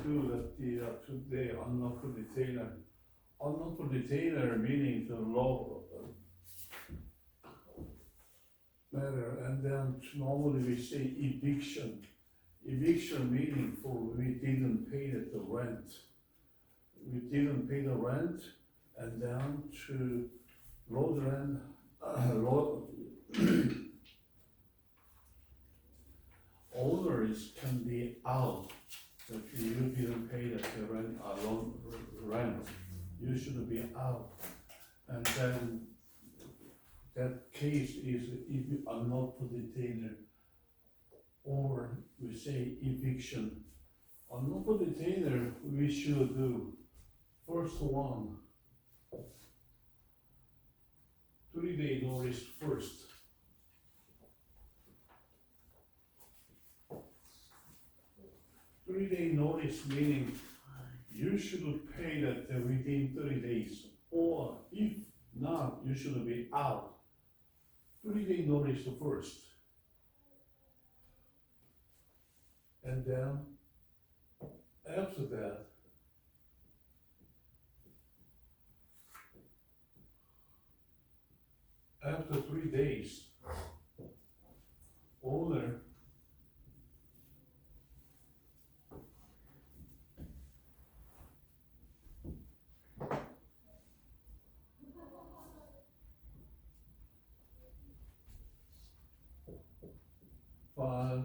do that today unlawful detainer. Unlawful detainer meaning the law matter, and then normally we say eviction. Eviction meaning for we didn't pay the rent. We didn't pay the rent, and then to Lordland, owners can be out if you didn't pay the rent. You should be out, and then that case is unlawful detainer, or we say eviction. Unlawful detainer we should do first one, 3-day notice first. 3-day notice meaning you should pay that within 30 days, or if not, you should be out. 3-day notice first. And then after that, after 3 days, owner file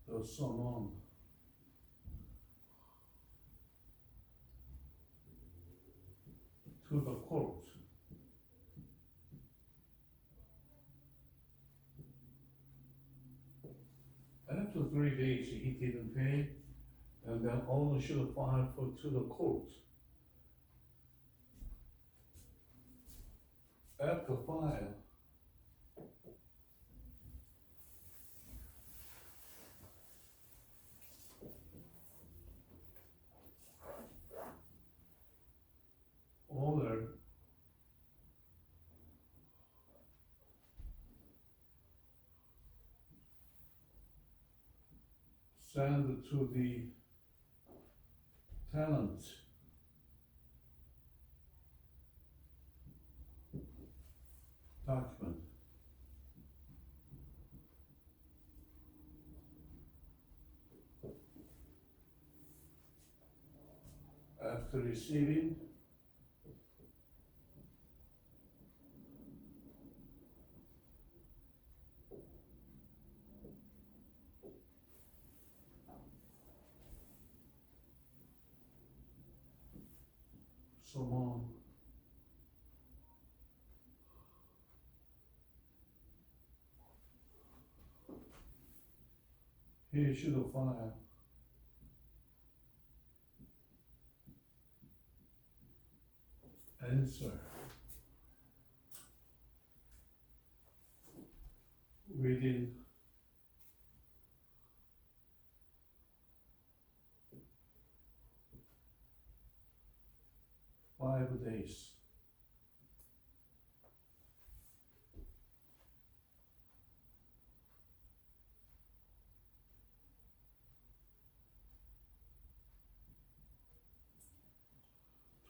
the summons to the court. After 3 days he didn't pay, and then owner should file to the court. After file, owner send to the tenant document. After receiving, someone he should file answer within 5 days.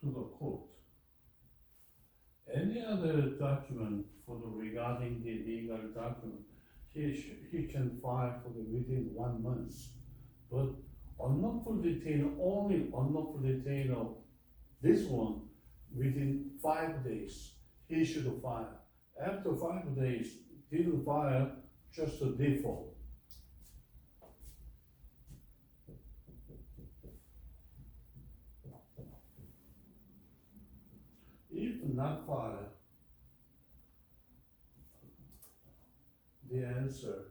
To the court. Any other document for the regarding the legal document, he can file for the within 1 month. But unlawful detainer, only unlawful detainer, this one within 5 days, he should file. After 5 days, didn't file, just a default. If not file, the answer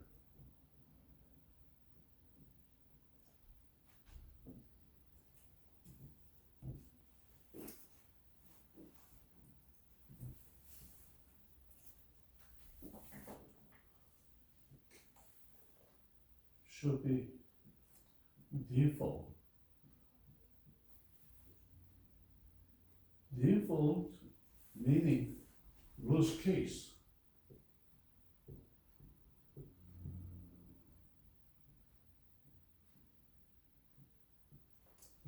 should be default. Default meaning worst case.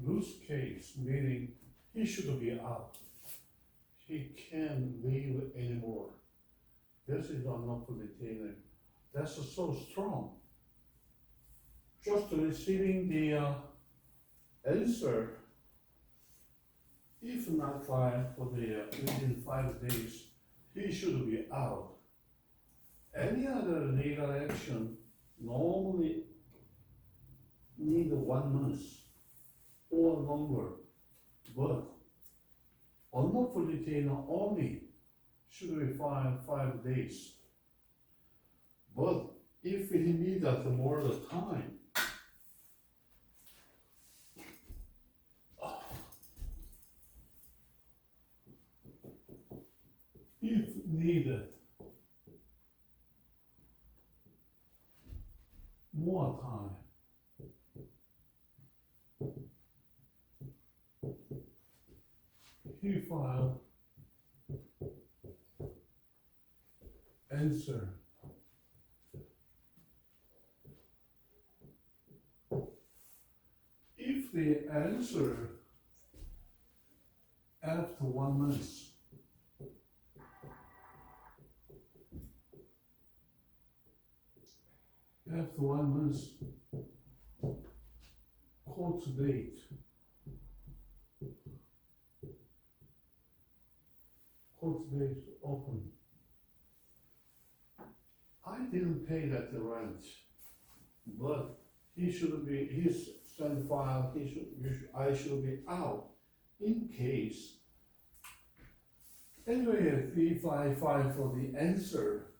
loose case, meaning he should be out. He can't leave anymore. This is unlawful detainer. That's so strong. Just receiving the answer, if not filed for the within 5 days, he should be out. Any other legal action normally need 1 month or longer, but unlawful detainer only should be filed 5 days. But if he needs more time, if needed more time, he filed answer. If the answer after 1 month court date, open. I didn't pay that rent, but he's sent file, I should be out in case. Anyway, if I file for the answer,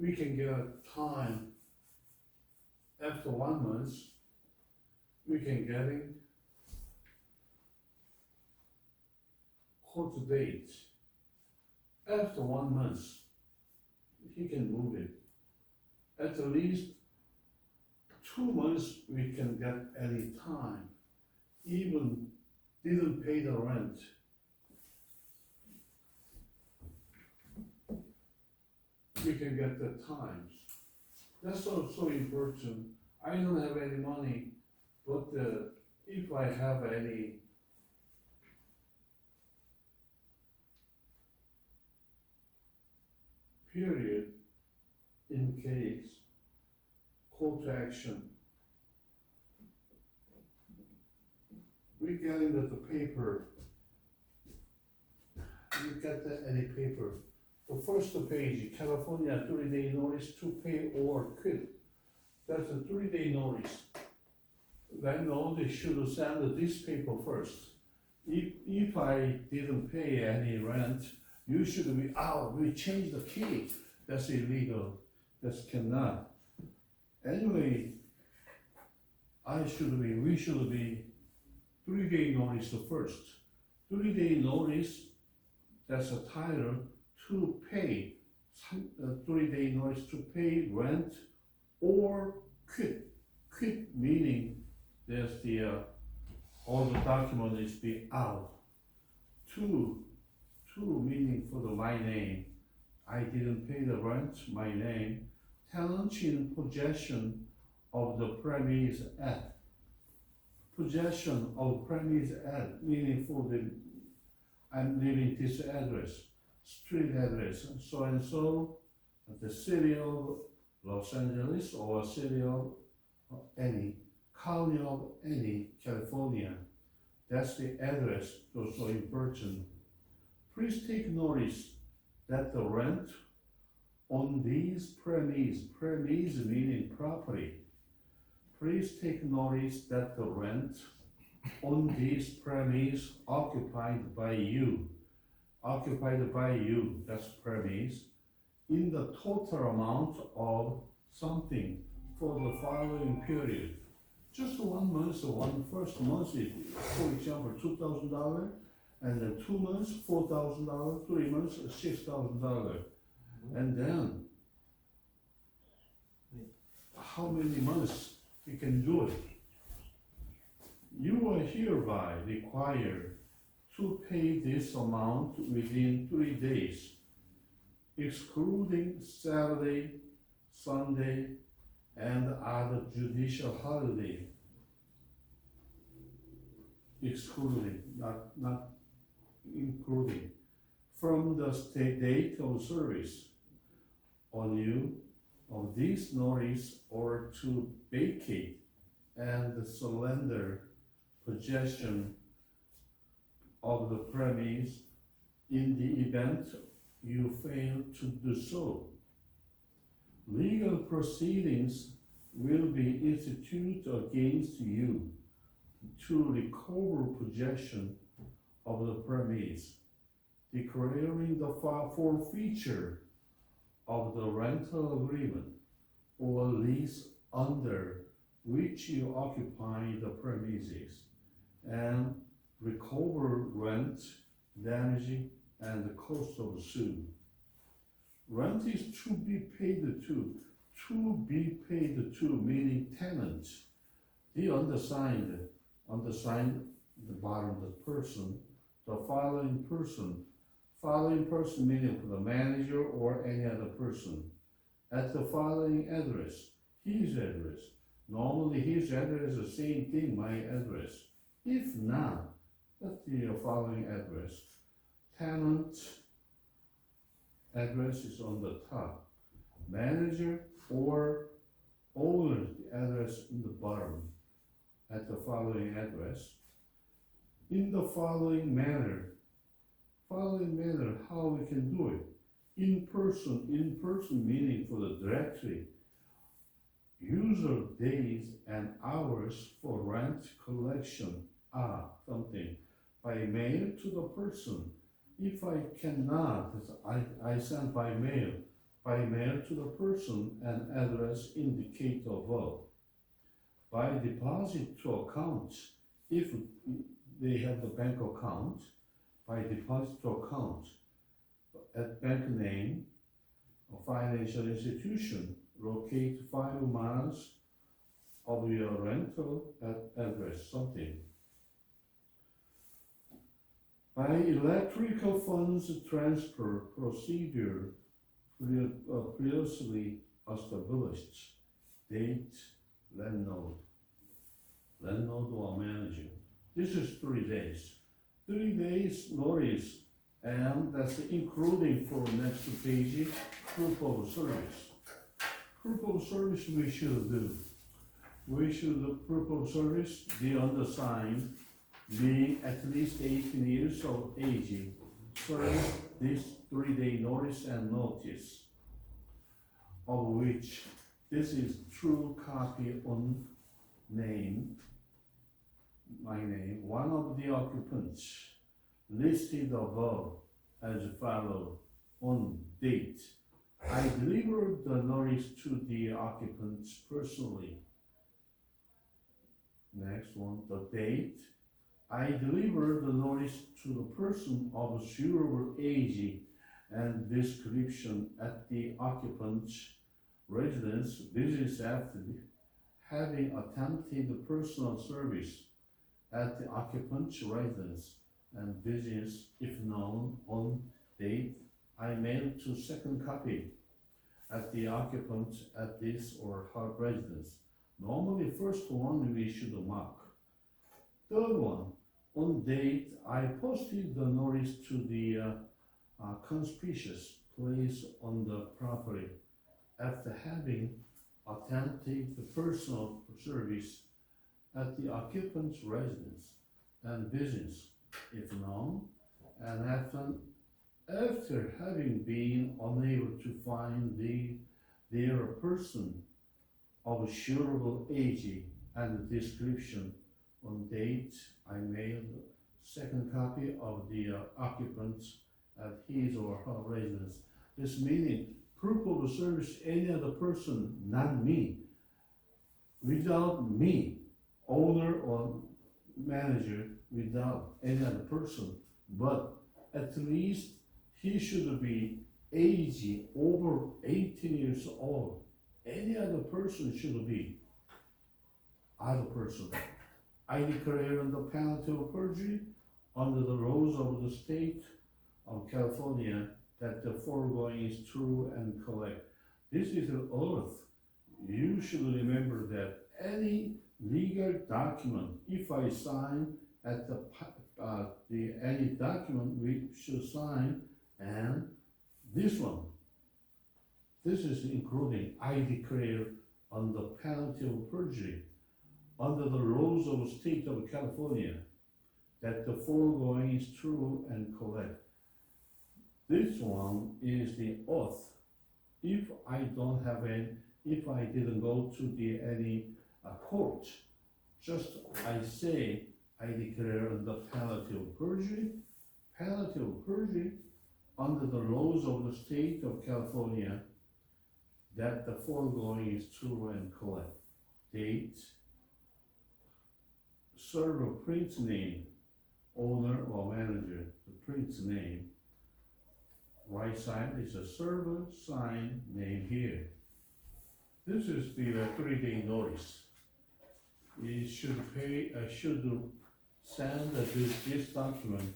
we can get a time after 1 month, we can get in court date. After 1 month, he can move it. At least 2 months we can get any time. Even didn't pay the rent. We can get the times. That's so important. I don't have any money, but if I have any period in case court action, we get into the paper. You get any paper. The first page, California 3-day notice to pay or quit. That's a 3-day notice. Landlord should send this paper first. If I didn't pay any rent, you should be out. We change the key. That's illegal. That cannot. Anyway, we should be 3-day notice first. 3-day notice, that's a title to pay. 3-day notice to pay rent or quit. Quit meaning there's all the document is be out. Two meaning for my name. I didn't pay the rent, my name. Tenant in possession of the premise at. Possession of premise at meaning I'm leaving this address, street address, so and so, the city of Los Angeles or city of any, county of any, California. That's the address, so important. Please take notice that the rent on these premise meaning property. Please take notice that the rent on this premise occupied by you, that's premise, in the total amount of something for the following period. Just 1 month, first month is, for example, $2,000, and then 2 months, $4,000, 3 months, $6,000. And then, how many months you can do it? You are hereby required to pay this amount within 3 days, excluding Saturday, Sunday, and other judicial holiday. excluding, not including, from the state date of service on you of this notice or to vacate and surrender possession of the premise in the event you fail to do so. Legal proceedings will be instituted against you to recover possession of the premise, declaring the forfeiture of the rental agreement or lease under which you occupy the premises, and recover rent, damage, and the cost of the suit. Rent is to be paid to, meaning tenant, the undersigned, the bottom, the person, the following person meaning for the manager or any other person, at the following address, his address. Normally his address is the same thing, my address. If not, that's the following address. Tenant address is on the top. Manager or owner address in the bottom, at the following address. In the following manner, how we can do it. In person meaning for the directory. User days and hours for rent collection are something. By mail to the person. If I cannot, I send by mail to the person and address indicate above. By deposit to account, if they have the bank account, by deposit to account, at bank name, a financial institution, locate 5 miles of your rental address, something. By electrical funds transfer procedure previously established, date, landlord or manager. This is 3 days. 3 days notice, and that's including for next page, proof of service. Proof of service we should do. We should do proof of service, the undersigned, being at least 18 years of age, serve this 3-day notice and notice, of which this is true copy on name, my name, one of the occupants listed above as follows on date. I delivered the notice to the occupants personally. Next one, the date. I delivered the notice to the person of suitable age and description at the occupant's residence business after having attempted the personal service at the occupant's residence and business if known on date. I mailed to second copy at the occupant at this or her residence. Normally first one we should mark. Third one, on date, I posted the notice to the conspicuous place on the property after having attempted the personal service at the occupant's residence and business, if known, and after having been unable to find their person of suitable age and description on date, I mailed second copy of the occupant at his or her residence. This meaning proof of service any other person, not me. Without me, owner or manager, without any other person, but at least he should be age over 18 years old. Any other person should be other person. I declare on the penalty of perjury under the laws of the state of California that the foregoing is true and correct. This is an oath. You should remember that any legal document, if I sign at the any document we should sign, and this one. This is including I declare under penalty of perjury, under the laws of the state of California, that the foregoing is true and correct. This one is the oath. If I don't have any, if I didn't go to the any court, just I say I declare under penalty of perjury, under the laws of the state of California, that the foregoing is true and correct. Date, server print name, owner or manager, the print name. Right side is a server sign name here. This is the 3-day notice. You should should send this document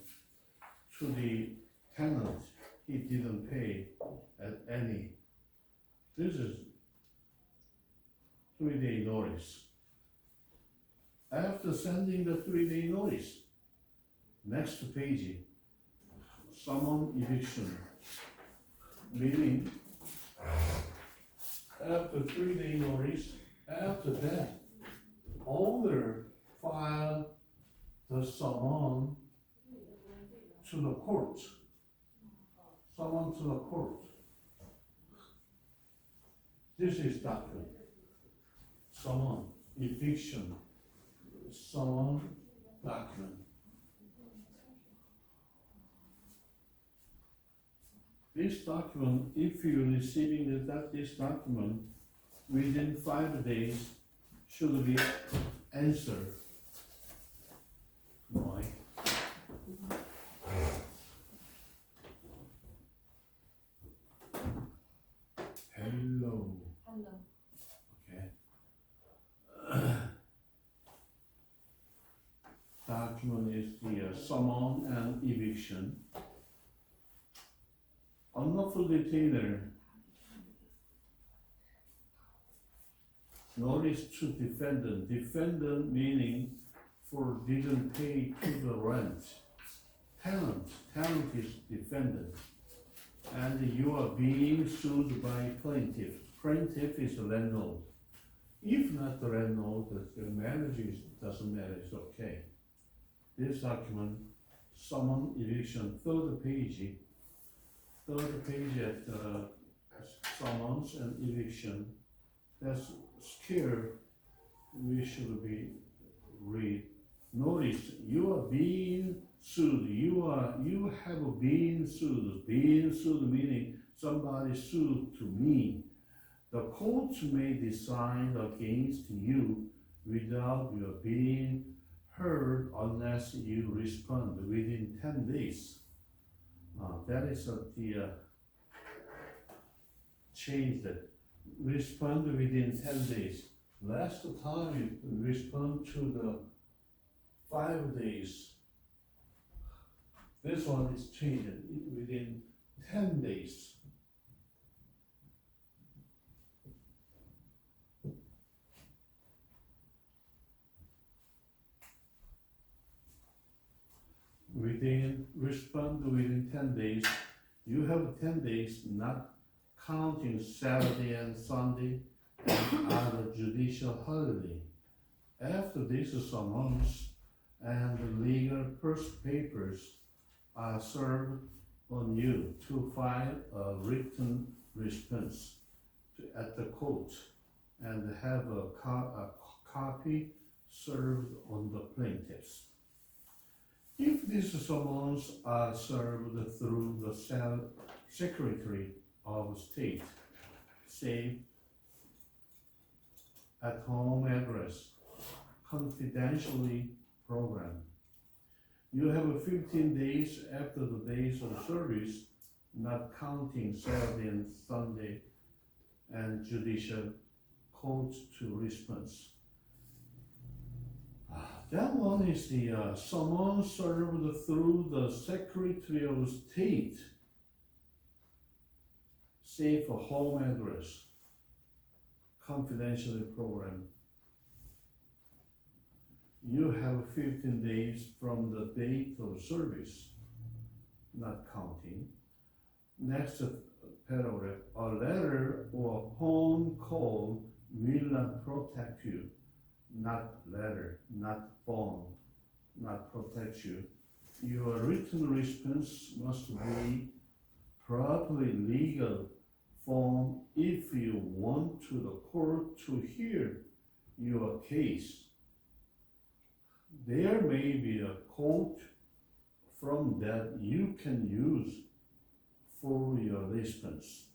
to the tenant. He didn't pay at any. This is 3-day notice. After sending the 3-day notice, next page, summon eviction. Meaning, after 3-day notice, after that, owner file the summon to the court. Summon to the court. This is document. Summon, eviction, summon, document. This document, if you're receiving this document within 5 days, should be answered. Right. Hello. Okay. Document is the summon and eviction. Unlawful detainer. Notice to defendant. Defendant meaning for didn't pay to the rent. Tenant is defendant. And you are being sued by plaintiff. Plaintiff is the landlord. If not the landlord, the manager doesn't matter, it's okay. This document, summon eviction, third page at summons and eviction. That's scared. We should be read. Notice you are being sued. You have been sued. Being sued meaning somebody sued to me. The court may decide against you without your being heard unless you respond within 10 days. That is the change that respond within 10 days. Last time you respond to the 5 days. This one is changed within 10 days. Respond within 10 days. You have 10 days, not counting Saturday and Sunday and other judicial holiday. After this summons and the legal papers are served on you to file a written response at the court and have a copy served on the plaintiffs. If these summons are served through the Secretary of State, say at home address, confidentially programmed, you have 15 days after the days of service, not counting Saturday and Sunday and judicial court to response. That one is the summons served through the Secretary of State, say for home address, confidentially programmed. You have 15 days from the date of service, not counting. Next paragraph, a letter or phone call will not protect you. Not letter, not phone, not protect you. Your written response must be properly legal form if you want to the court to hear your case. There may be a quote from that you can use for your response.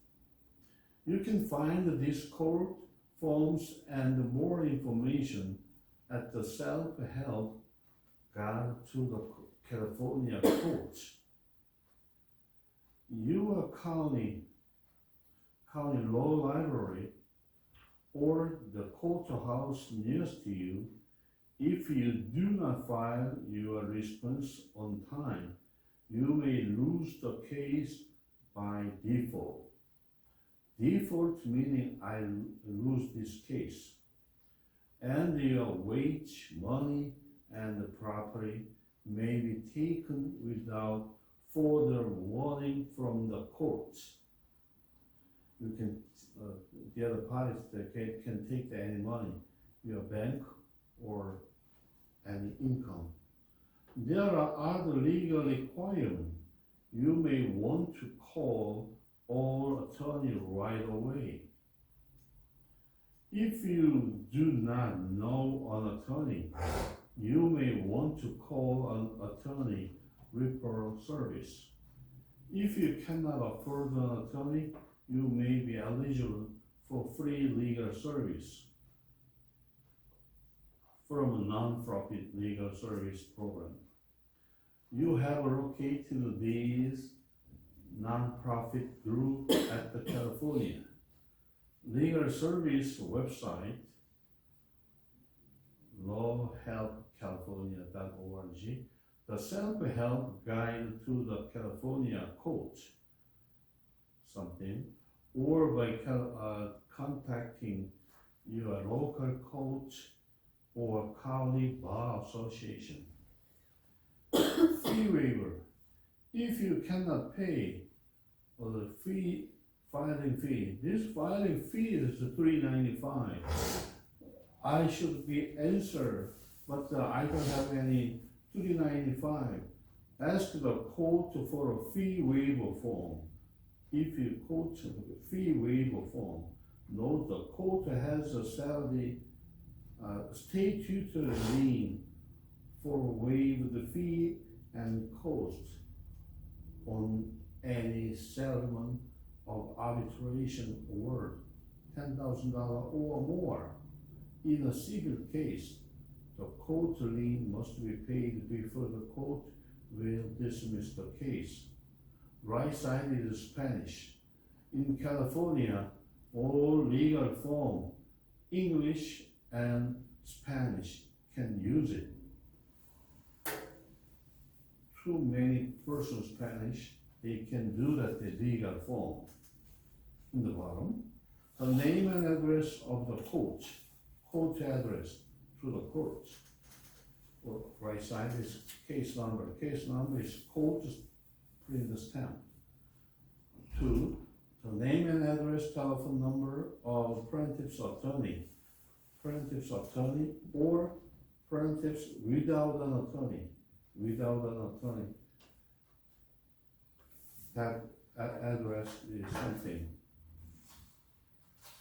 You can find these court forms and more information at the Self-Help Guide to the California Courts. Your county law library or the courthouse nearest to you. If you do not file your response on time, you may lose the case by default. Default meaning I lose this case. And your wage, money, and property may be taken without further warning from the courts. You can, the other parties that can take any money, your bank or any income. There are other legal requirements. You may want to call all attorney right away. If you do not know an attorney, you may want to call an attorney referral service. If you cannot afford an attorney, you may be eligible for free legal service from a non-profit legal service program. You have located these non-profit group at the California Legal Service website, lawhelpcalifornia.org, the Self-Help Guide to the California Court, something, or by contacting your local court or county bar association. Fee waiver. If you cannot pay the filing fee, this filing fee is $3.95. I should be answered, but I don't have any $3.95. Ask the court for a fee waiver form. If you quote the fee waiver form, note the court has a salary statutory lien for waive the fee and cost on any settlement of arbitration award, $10,000 or more. In a civil case, the court lien must be paid before the court will dismiss the case. Right side is Spanish. In California, all legal form, English and Spanish, can use it. Too many persons Spanish, they can do that the legal form. In the bottom, the name and address of the court address to the court. Or right side is case number. Case number is court, put in the stamp. 2, the name and address, telephone number of plaintiff's attorney or plaintiffs without an attorney. That address is something.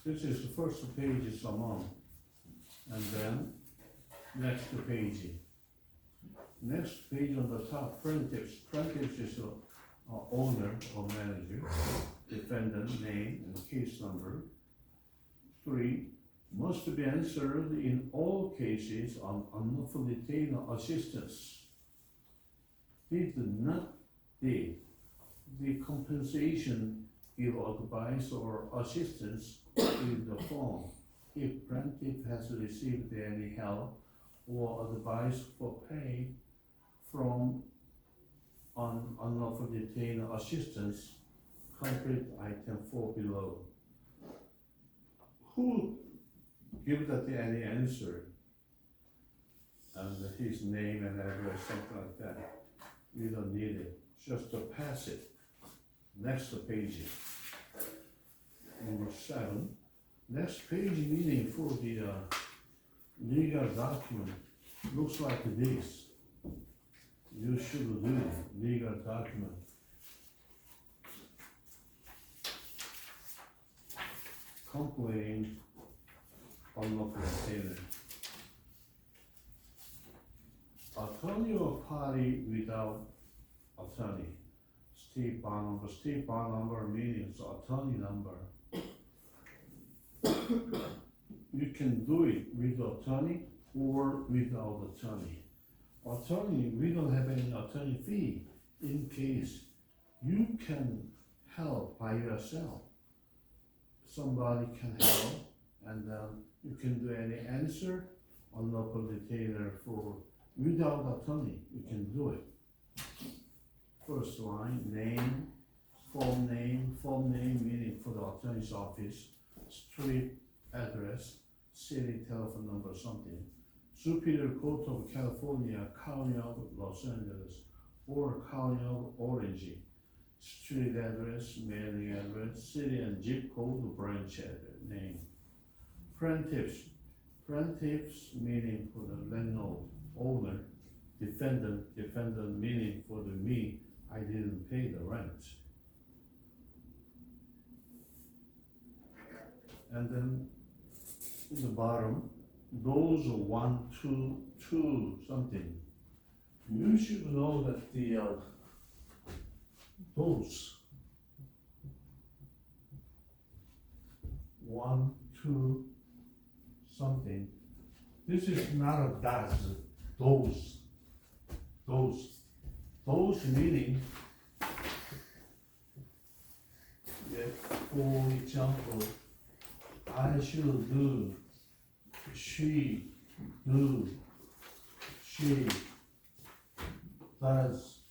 This is the first page is amount, and then next page. Next page on the top, plaintiffs. Plaintiffs is owner or manager, defendant name and case number. 3, must be answered in all cases on unlawful detainer assistance. The compensation give advice or assistance in the form. If plaintiff has received any help or advice for pay from unlawful detainer assistance, complete item 4 below. Who give that any answer? and his name and address, something like that. We don't need it, just to pass it. Next page. Number 7. Next page meaning for the legal document looks like this. You should do legal document. Complaint unlawful detainer. Attorney or party without attorney. State bar number. State bar number means attorney number. You can do it with attorney or without attorney. Attorney, we don't have any attorney fee in case you can help by yourself. Somebody can help, and you can do any answer on local detainer for without attorney. You can do it. First line, name, phone name meaning for the attorney's office, street address, city telephone number, something. Superior Court of California, County of Los Angeles, or County of Orange. Street address, mailing address, city and zip code, branch address, name. Plaintiffs meaning for the landlord, owner. Defendant meaning for the me, I didn't pay the rent. And then in the bottom, those 1, 2, something. You should know that the those 1, 2, something. This is not a does. Those meaning. For example, I should do. She do. She does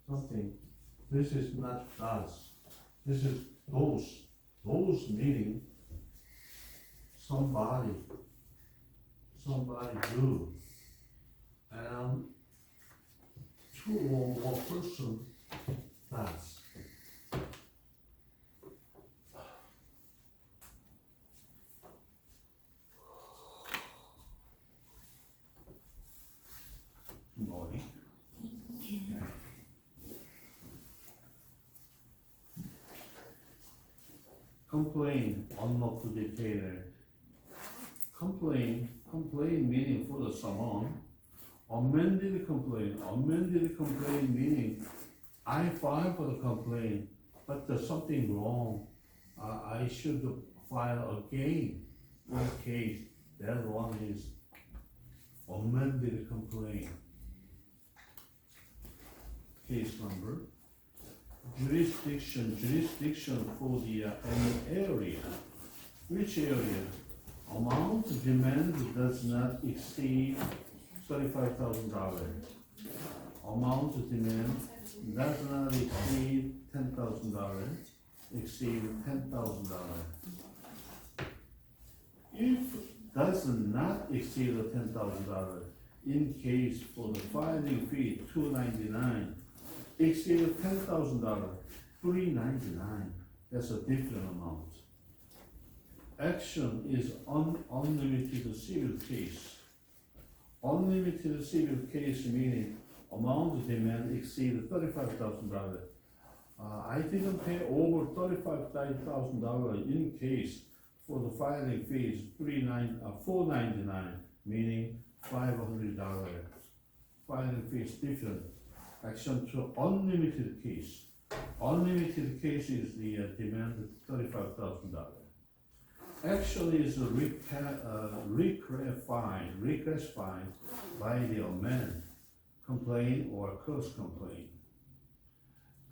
something. This is not does. This is those. Those meaning somebody do. And 2 or more person does. Morning. Complain, unlawful detainer. Complain meaning for the someone. Amended complaint meaning I filed for the complaint, but there's something wrong. I should file again. In case that one is amended complaint. Case number. Jurisdiction for the any area. Which area? Amount demand does not exceed $35,000. Amount demand does not exceed $10,000. Exceed $10,000. If does not exceed $10,000, in case for the filing fee $299. Exceed $10,000, $399. That's a different amount. Action is unlimited civil case. Unlimited civil case meaning amount demand exceed $35,000. I didn't pay over $35,000 in case for the filing fees $499, meaning $500. Filing fees different. Action to unlimited case. Unlimited case is the demand $35,000. Action is reclassified by the amend, complaint or cross complaint.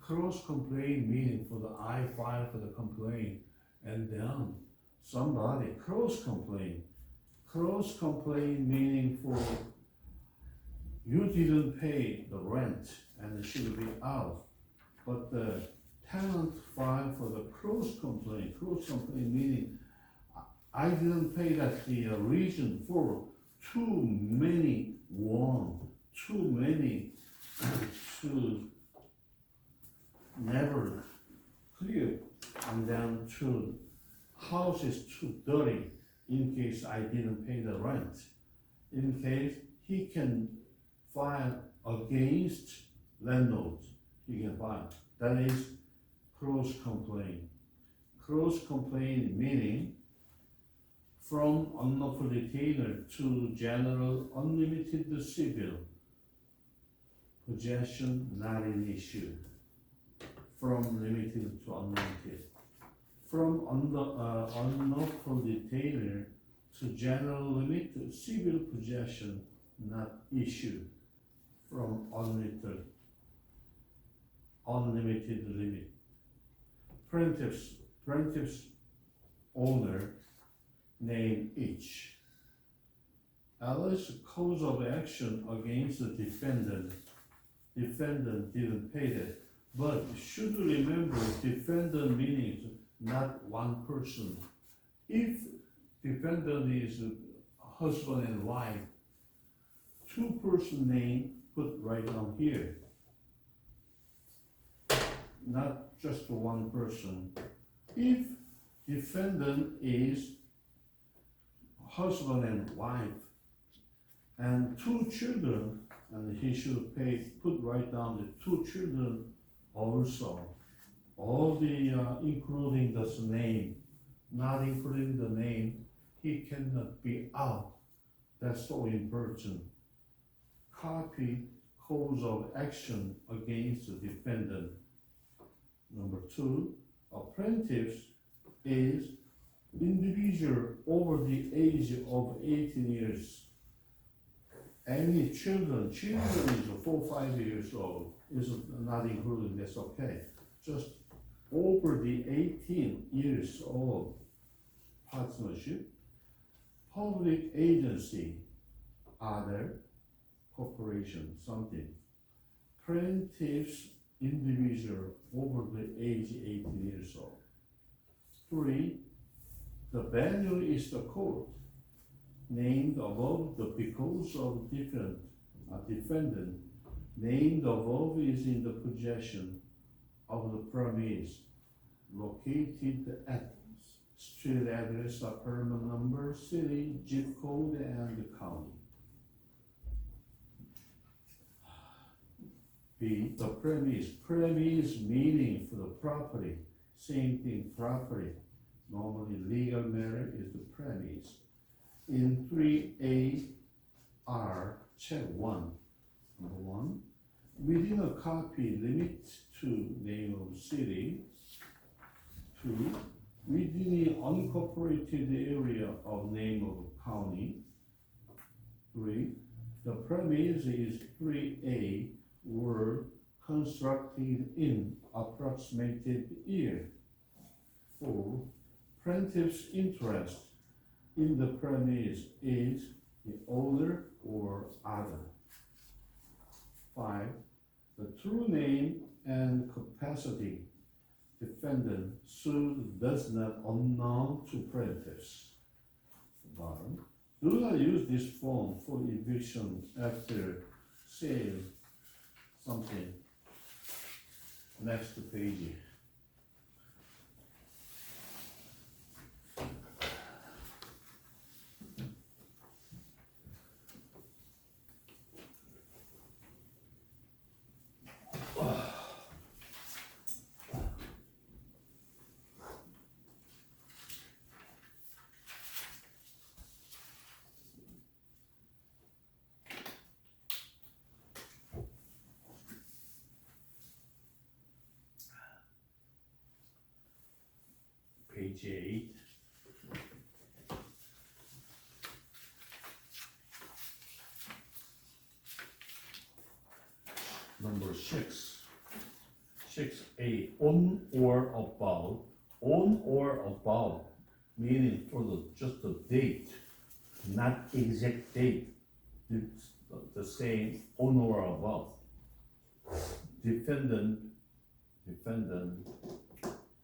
Cross complaint meaning for the I file for the complaint and then somebody cross complaint. Cross complaint meaning for you didn't pay the rent and it should be out, but the tenant filed for the cross complaint. Cross complaint meaning I didn't pay that the reason for too many, one, too many, two, never clear, and then two, house is too dirty in case I didn't pay the rent. In case he can file against landlord, he can file. That is cross complaint. Cross complaint meaning from unlawful detainer to general unlimited civil possession not an issue. From limited to unlimited. From unlawful detainer to general limit to civil possession not issue. From unlimited limit. Plaintiff's owner name each. Alice cause of action against the defendant. Defendant didn't pay that. But should remember defendant means not one person. If defendant is husband and wife, two person name put right down here. Not just one person. If defendant is husband and wife and two children, and he should pay, put right down the two children also. All the including this name, not including the name, he cannot be out. That's so important. Copy cause of action against the defendant. Number two, a plaintiff is individual over the age of 18 years. Any children is 4-5 years old, is not included, that's okay. Just over the 18 years old partnership, public agency, other, corporation, something. Plaintiff's individual over the age 18 years old. 3, the venue is the court, named above the because of defendant, named above is in the possession of the premise, located at street address, apartment number, city, zip code, and the county. B, the premise meaning for the property, same thing, property. Normally legal matter is the premise. In 3A R, check 1. Number 1, within a copy limit to name of city. 2, within the unincorporated area of name of county. 3, the premise is 3A were constructed in approximated year. 4, plaintiff's interest in the premise is the owner or other. 5, the true name and capacity defendant sued does not unknown to plaintiffs. Bottom, do not use this form for eviction after sale something. Next page. Page 8. Number 6. 6A, on or about. On or about, meaning for just the date, not exact date. It's the same on or about. Defendant,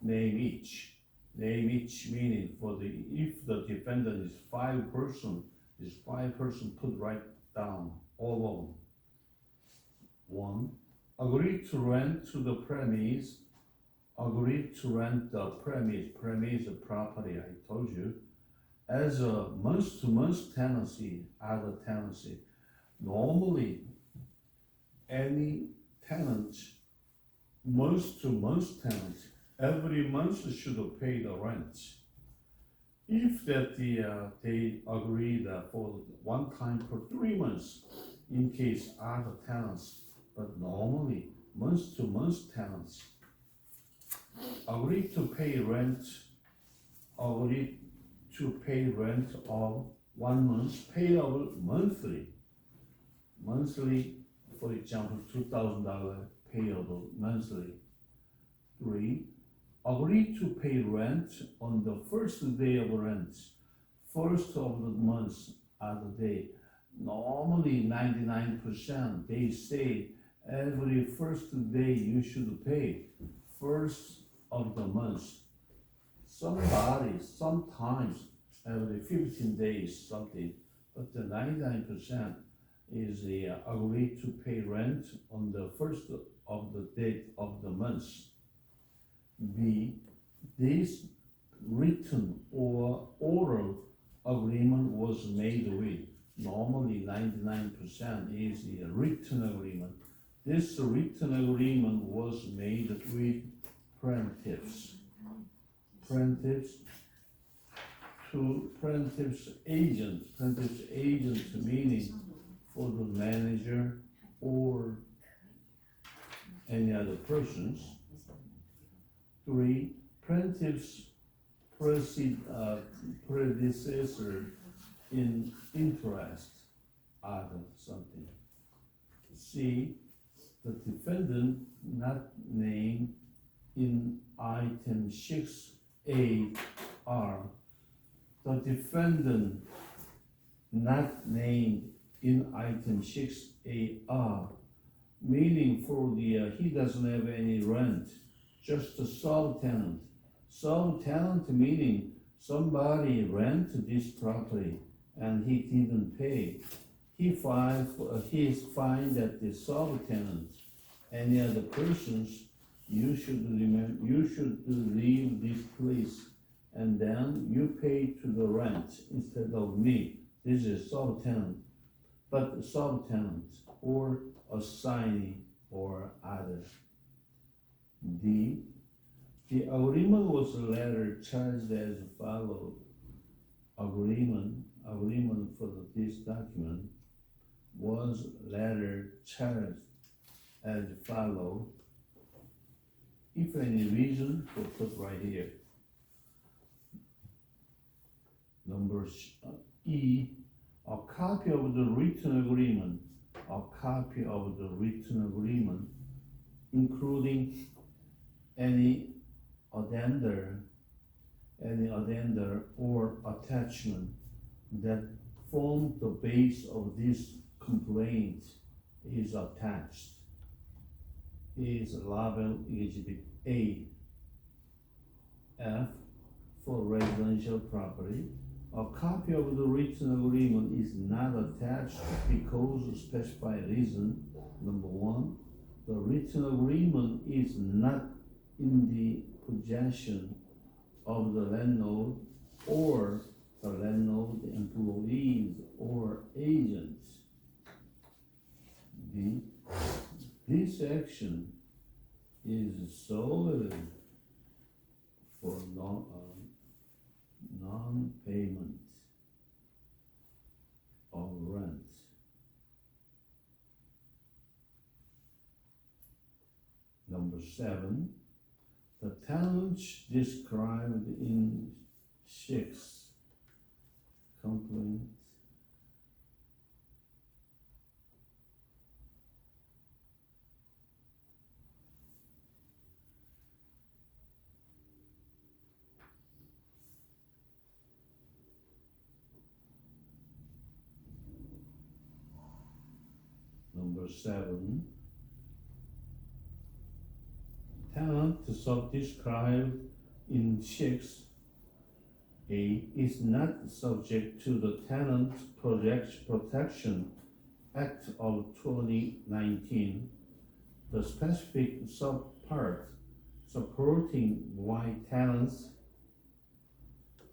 name each. Name each meaning for the if the defendant is 5 person, This 5 person put right down all of them. 1. Agree to rent to the premise. Agree to rent the premise. Premise property, I told you. As a month-to-month tenancy, other tenancy. Normally, any tenant, month-to-month tenant, every month should pay the rent. If that they agree that for one time for 3 months, in case other tenants, but normally month-to-month tenants agree to pay rent, agree to pay rent of 1 month, payable monthly. Monthly, for example, $2,000 payable monthly. 3. Agree to pay rent on the first day of rent, first of the month at the day. Normally 99% they say every first day you should pay first of the month. Sometimes every 15 days something, but the 99% is agree to pay rent on the first of the date of the month. B. This written or oral agreement was made with. Normally 99% is a written agreement. This written agreement was made with plaintiffs. Plaintiffs to plaintiff's agent. Plaintiff's agent meaning for the manager or any other persons. 3. Plaintiff's predecessor in interest, other something. C. The defendant not named in item 6A(R). The defendant not named in item 6A(R), meaning for the he doesn't have any rent, just a sub-tenant. Sub-tenant meaning somebody rent this property and he didn't pay. He is fined at the sub-tenant. Any other persons, you should leave this place and then you pay to the rent instead of me. This is sub-tenant. But sub-tenant or assignee or other. D. The agreement was later charged as follows. Agreement for this document was later charged as follow. If any reason, we'll put right here. Number E, a copy of the written agreement, including any addenda or attachment that form the base of this complaint is attached. Is label Exhibit A. F. For residential property, a copy of the written agreement is not attached because of specified reason. Number 1, the written agreement is not in the possession of the landlord or the landlord employees or agents. B. This action is solely for non-payment of rent. Number 7, the tenants described in 6 complaint Number 7, tenant described in 6 A is not subject to the Tenant Protection Act of 2019. The specific subpart supporting why tenants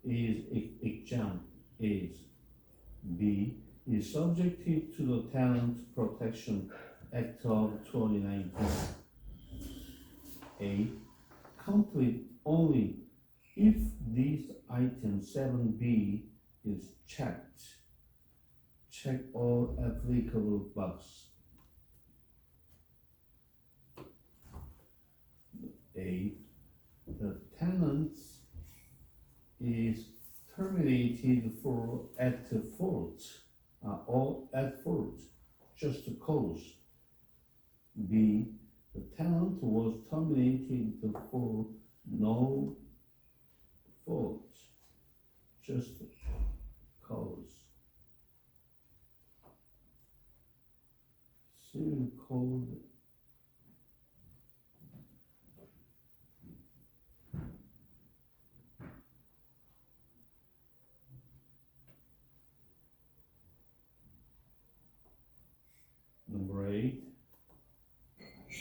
is exempt is B is subjected to the Tenant Protection Act of 2019. A complete only if these item 7B is checked. Check all applicable boxes. A, the tenant is terminated for at fault, or at fault, just cause. B, the tenant was terminated for no fault, just cause. Civil code. Number 8.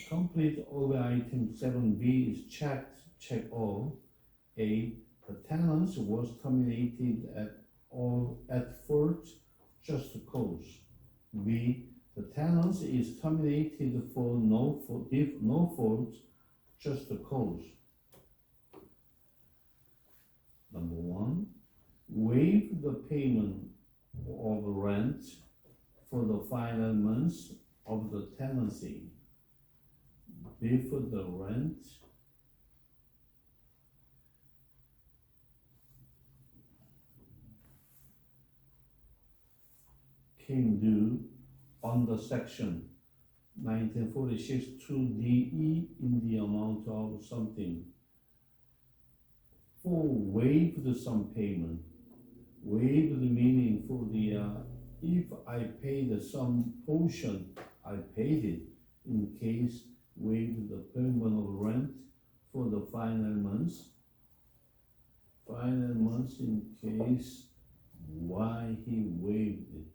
Complete all the item 7B is checked, check all. A, the tenant was terminated at fault, just cause. B, the tenant is terminated for no fault, just cause. Number 1, waive the payment of rent for the final months of the tenancy. Before the rent came due under section 1946 2DE in the amount of something. 4, waived some payment. Waived meaning for the if I paid some portion, I paid it. In case waived the payment of rent for the final months. Final months in case why he waived it.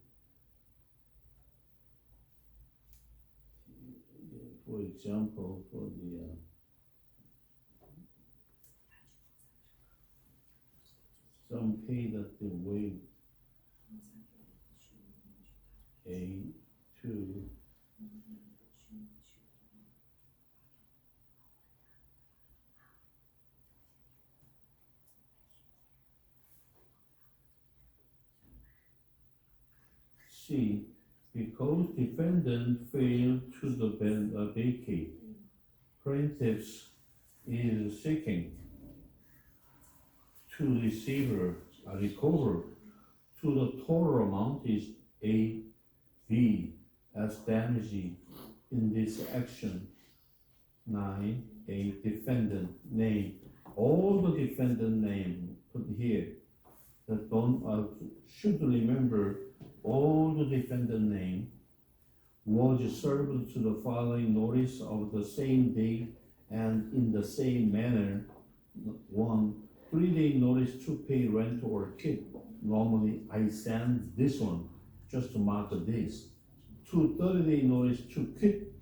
For example, for the some pay that they waived. A, 2, C, because defendant failed to vacate, plaintiff is seeking to recover to the total amount is A, B as damage in this action. 9, A defendant name. All the defendant name put here. That should remember all the defendant name was served to the following notice of the same date and in the same manner. 1, 3-day notice to pay rent or keep. Normally I send this one just to mark this. 2, 30-day notice to quit.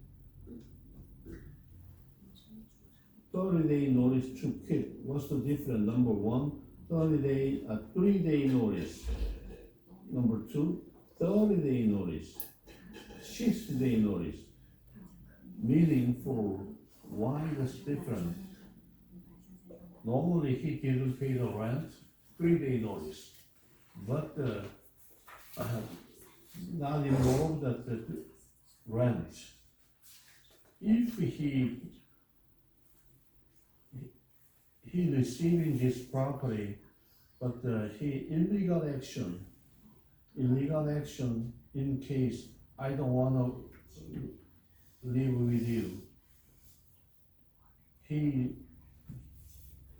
30-day notice to quit. What's the difference? Number 1, 3-day notice. Number 2, 30-day notice. 60-day notice. Meaning for why is different? Normally he didn't pay the rent, 3-day notice. But not involved at the rent. If he receiving this property, but he illegal action in case I don't want to live with you. He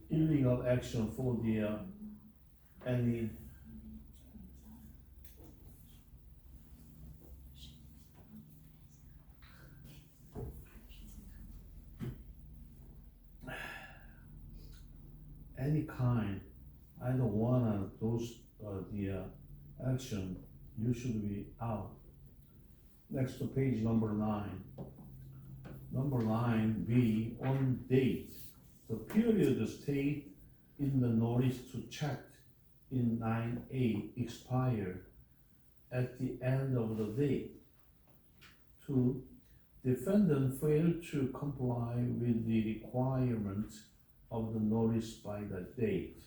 illegal action for the any kind. I don't wanna the action, you should be out. Next to page number 9. Number 9B, on date. The period state in the notice to check in 9A expire at the end of the day. 2. Defendant failed to comply with the requirements of the notice by the date.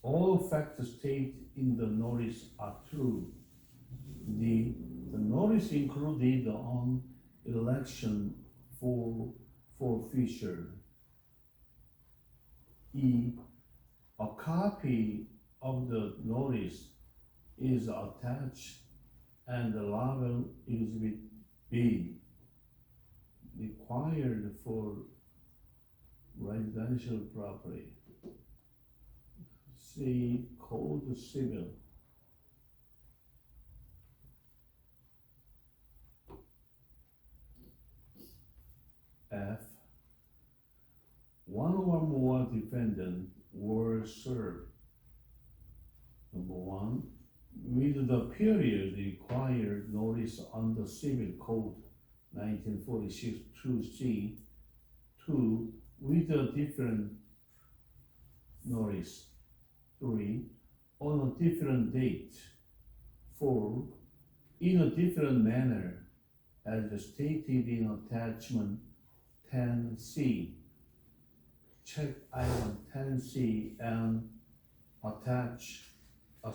All facts stated in the notice are true. The notice included on election for forfeiture. E. A copy of the notice is attached and the label exhibit B required for residential property. C. Code Civil. F. One or more defendants were served. Number 1. With the period required notice under Civil Code 1946 2C. 2. With a different notice. 3. On a different date. 4. In a different manner as stated in attachment 10C. Check item 10C and attach a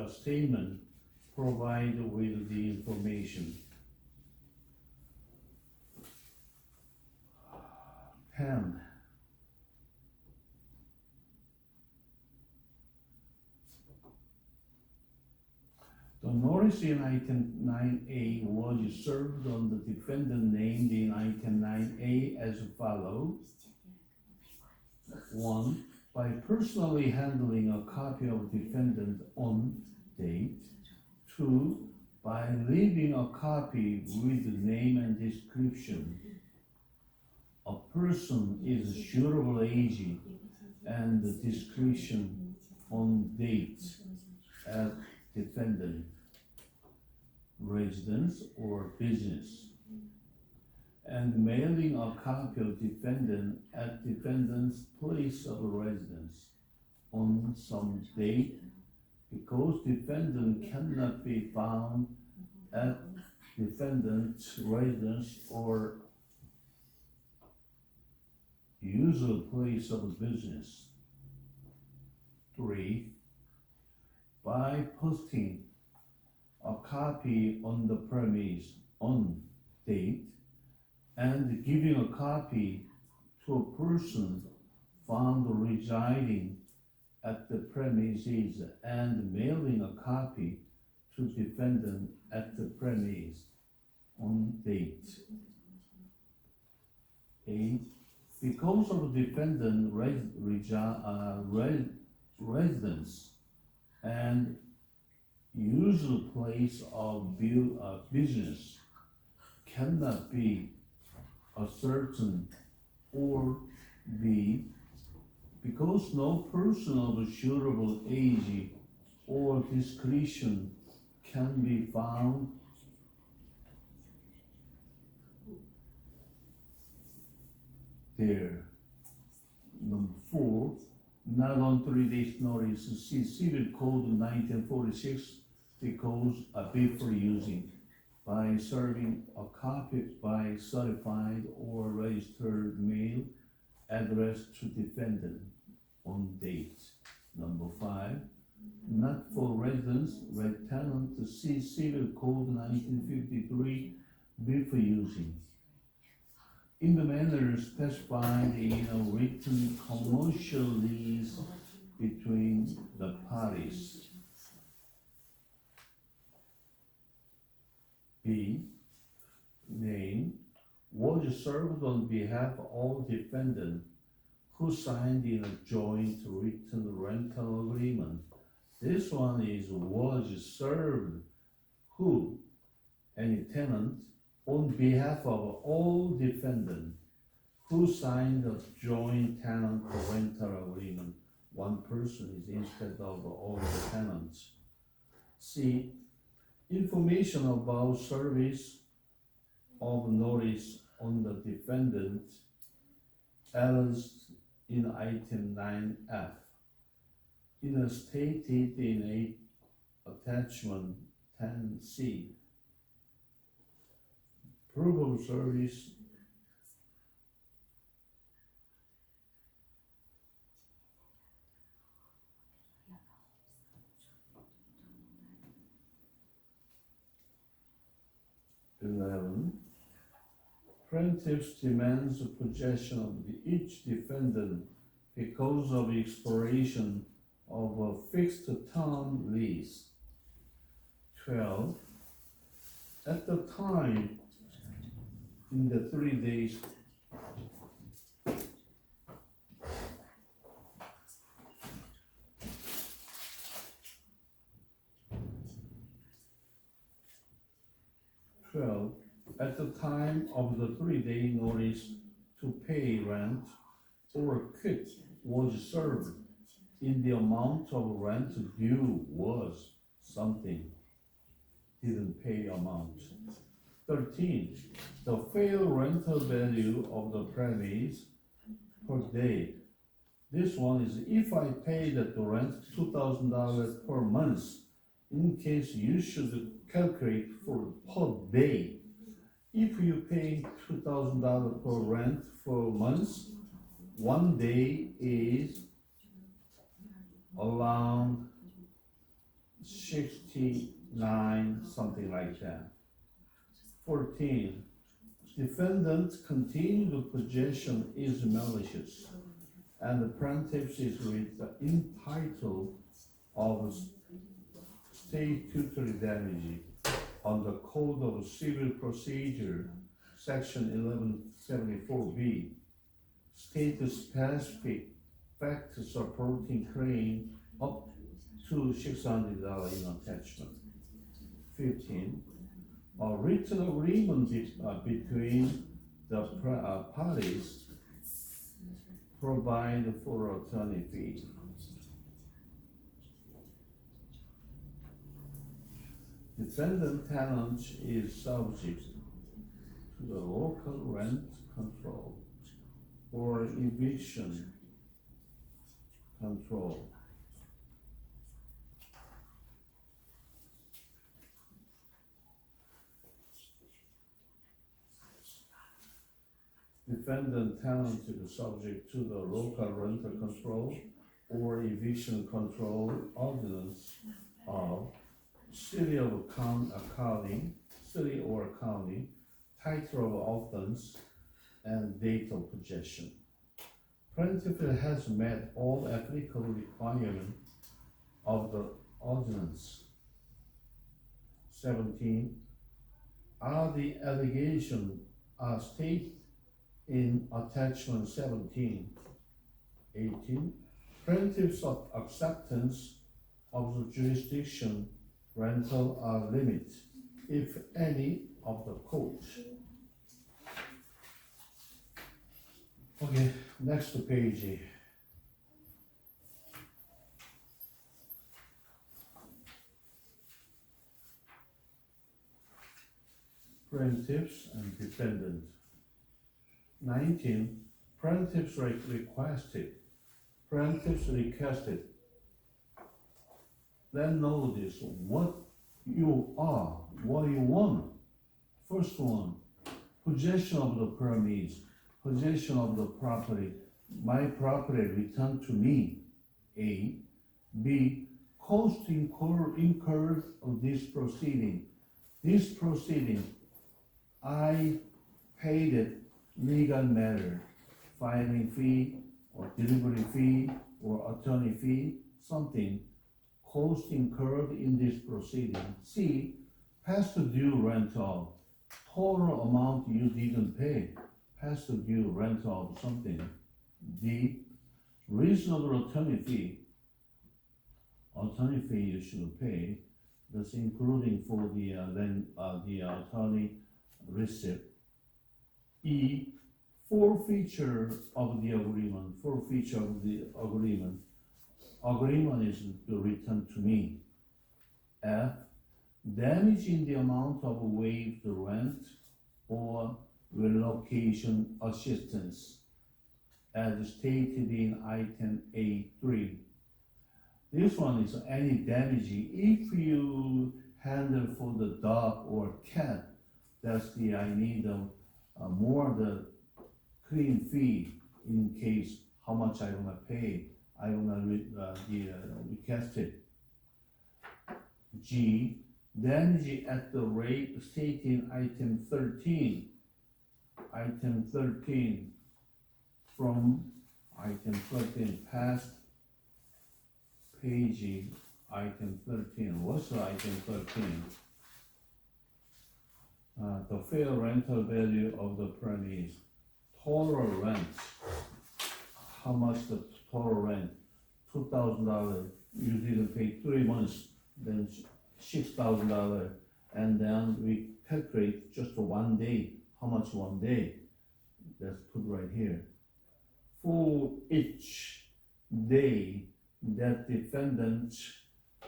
statement provided with the information. Pen. The notice in item 9A was served on the defendant named in item 9A as follows. 1. By personally handling a copy of defendant on date. 2. By leaving a copy with the name and description. A person is suitable age and the description on date at defendant, residence or business, and mailing a copy of defendant at defendant's place of residence on some date because defendant cannot be found at defendant's residence or usual place of business. 3. By posting a copy on the premise on date and giving a copy to a person found residing at the premises and mailing a copy to defendant at the premise on date. 8. Because of defendant residence and usual place of business cannot be ascertained, or B. Because no person of suitable age or discretion can be found there. Number 4. Not on 3 days notice. See Civil Code 1946 because before using by serving a copy by certified or registered mail address to defendant on date. Number 5. Not for residents, red tenant to see Civil Code 1953 before using. In the manner specified in a written commercial lease between the parties. B. Name was served on behalf of all defendants who signed in a joint written rental agreement. This one is was served who, any tenant, on behalf of all defendants Who signed a joint tenant rental agreement? One person is instead of all the tenants. C. Information about service of notice on the defendant as in item 9F. It is stated in attachment 10C. Proof of service Plaintiffs demands possession of each defendant because of expiration of a fixed term lease. 12. At the time, in the 3 days at the time of the 3-day notice to pay rent or quit was served in the amount of rent due was something, didn't pay amount. 13. The fair rental value of the premise per day. This one is if I paid the rent $2,000 per month, in case you should calculate for per day. If you pay $2,000 per rent for a month, 1 day is around 69, something like that. 14. Defendant's continued possession is malicious, and the plaintiff is with the entitled of statutory damage on the Code of Civil Procedure, Section 1174B. State specific fact supporting claim up to $600 in attachment. 15. A written agreement between the parties provide for attorney fee. Defendant tenant is subject to the local rent control or eviction control. Defendant tenant is subject to the local rental control or eviction control ordinance of City or county, title of offense, and date of possession. Plaintiff has met all applicable requirements of the ordinance. 17. Are the allegations stated in attachment 17. 18. Plaintiff's acceptance of the jurisdiction rental are limit, if any, of the court. Okay, next page. Plaintiffs and defendant. 19. Plaintiffs requested. Then notice what you are, what you want. First one, possession of the premise, possession of the property, my property returned to me. A. B. Cost incurred of this proceeding. This proceeding, I paid it legal matter, filing fee or delivery fee or attorney fee, something. Cost incurred in this proceeding. C. Past due rental, total amount you didn't pay, past due rental of something. D. Reasonable attorney fee you should pay, that's including for the attorney receipt. E. Forfeiture of the agreement. Forfeiture of the agreement. Agreement is to return to me. F. Damage in the amount of waived rent or relocation assistance, as stated in item A3. This one is any damage if you handle for the dog or cat. That's the I need more the clean fee in case how much I gonna pay. I gonna request it. G. Damage at the rate stated in item 13. Item 13 from item 13 past page item 13. What's the item 13? The fair rental value of the premise. Total rent. How much the total rent? $2,000. You didn't pay 3 months, then $6,000, and then we calculate just for 1 day. How much 1 day? Let's put right here. For each day that defendants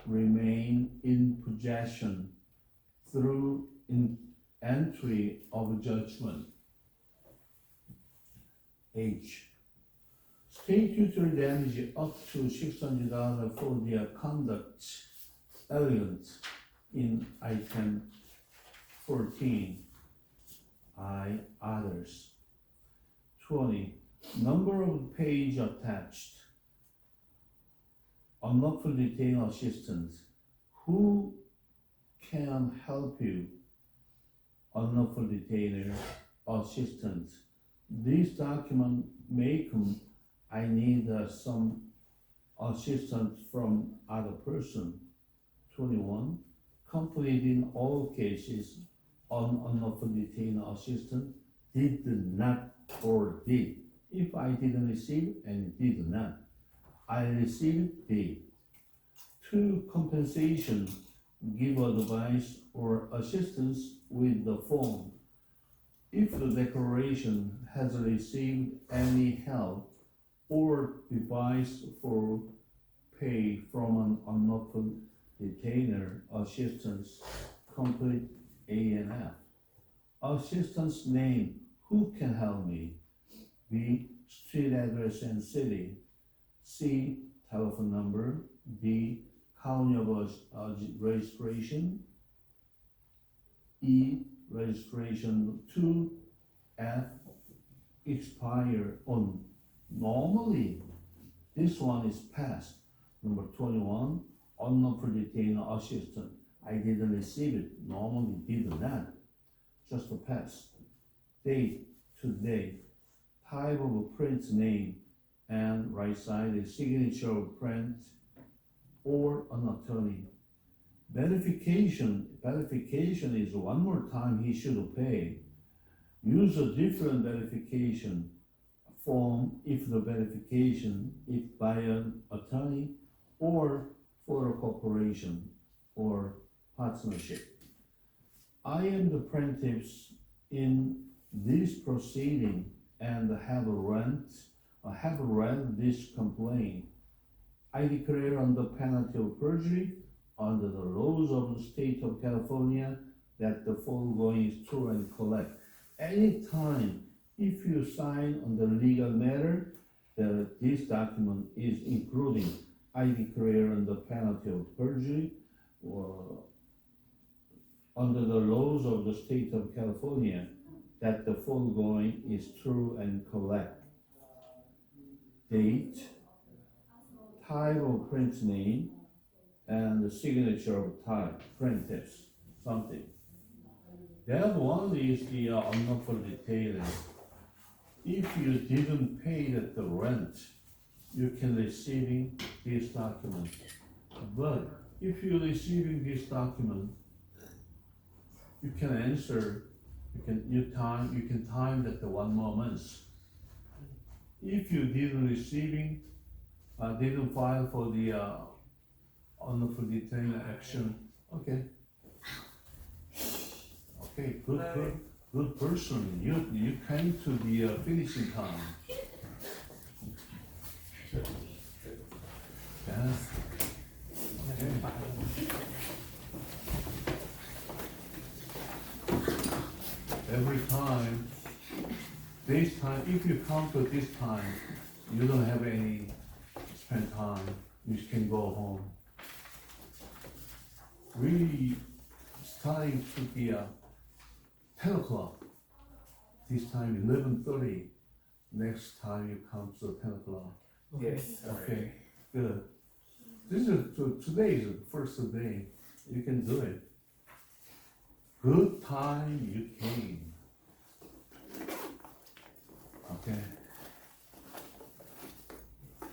remain in possession through entry of judgment. H. Statutory damage up to $600 for their conduct elegant in item 14. I. Others. 20. Number of page attached. Unlawful detained assistance. Who can help you? Unlawful detainer assistance. This document may come. I need some assistance from other person. 21. Complete in all cases on unlawful detained assistance did not or did. If I didn't receive and did not, I received did. 2. Compensation. Give advice or assistance with the form. If the declaration has received any help or advice for pay from an unlawful detainer assistance, complete A and F. Assistance name. Who can help me? B. Street address and city. C. Telephone number. D. County of registration. E. Registration. 2. F. Expire on. Normally, this one is past. Number 21. Unlawful detainer assistance. I didn't receive it. Normally did not. Just a pass. Date. Today. Type of print name. And right side is signature of print or an attorney. Verification. Verification is one more time he should pay. Use a different verification form if the verification is by an attorney or for a corporation or partnership. I am the plaintiffs in this proceeding and have read this complaint. I declare under penalty of perjury, under the laws of the state of California, that the foregoing is true and correct. Anytime if you sign on the legal matter, that this document is including I declare under penalty of perjury or under the laws of the state of California that the foregoing is true and correct. Date, type of print name, and the signature of type, plaintiffs, something. The other one is the unlawful detainer. If you didn't pay the rent, you can receive this document. But if you're receiving this document, you can answer. You can time that the 1 more month. If you didn't didn't file for the unlawful detainer action, okay, good. good person. You came to the finishing time. Yes. Okay. Every time, this time, if you come to this time, you don't have any spend time, you can go home. We starting to be 10 o'clock. This time 11:30. Next time you come to 10 o'clock. Yes. Okay, good. This is today is the first day. You can do it. Good time you came. Okay.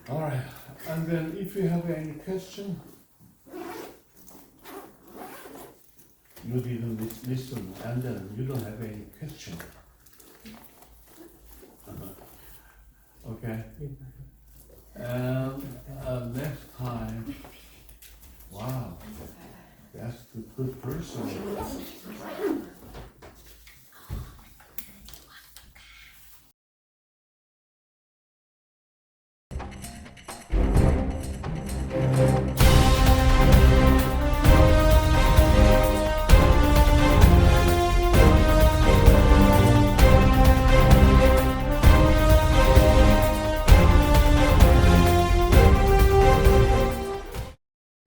All right. And then if you have any question, you didn't listen, and then you don't have any question. Okay. And next time, wow, that's the good person.